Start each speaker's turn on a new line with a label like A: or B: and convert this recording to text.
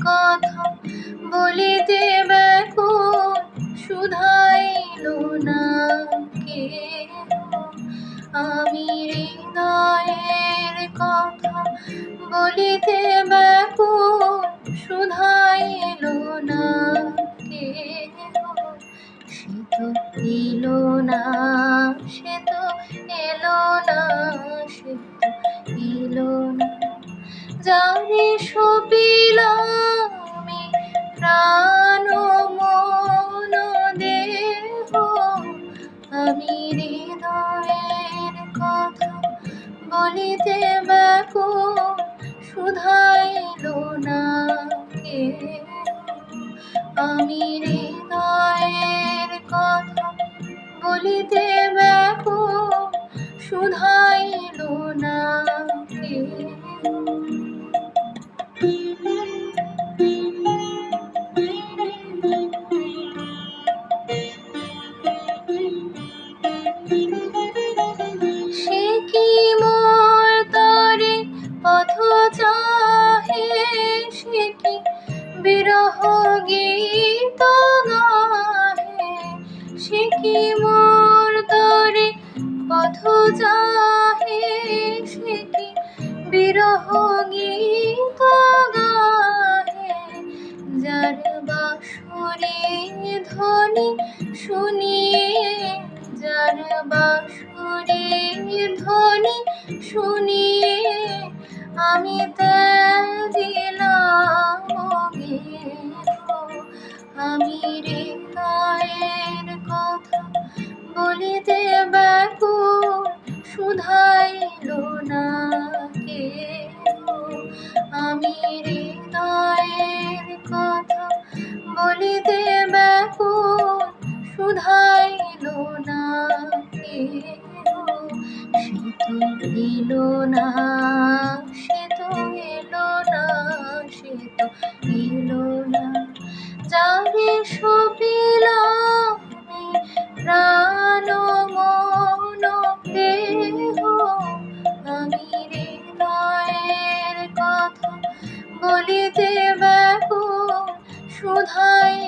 A: কথা বলিতে ব্যাকুল শুধাইল না কেহ। আমি হৃদয়ের কথা বলিতে ব্যাকুল শুধাইল না কেহ। সে তো এলো না, সে তো এলো না, সে তো এলো না। যারে সপিলামি প্রাণ মন দেহ, আমি হৃদয়ের কথা বলিতে ব্যাকুল শুধাইল না কেহ। আমি হৃদয়ের কথা বলিতে ব্যাকুল শুধাইল না কেহ। সে কি মোর তরে পথ চাহে, সে কি বিরহ গীত গাহে। সে কি মোর তরে পথ চাহে, সে কি বিরহ গীত গাহে। যার বাঁশুরীর ধ্বনি শুনিয়ে, যার বাঁশুরীর ধ্বনি শুনিয়ে আমি ত্যাজিলাম গেহ। আমি হৃদয়ের কথা বলিতে ব্যাকুল শুধাইল না কেহ। আমি হৃদয়ের কথা বলিতে ব্যাকুল শুধাইল না কেহ। সে তো এলো না, সে তো এলো না, সে তো এলো না। যারে সপিলামি প্রাণ মন দেহ, আমি হৃদয়ের কথা বলিতে ব্যাকুল শুধাই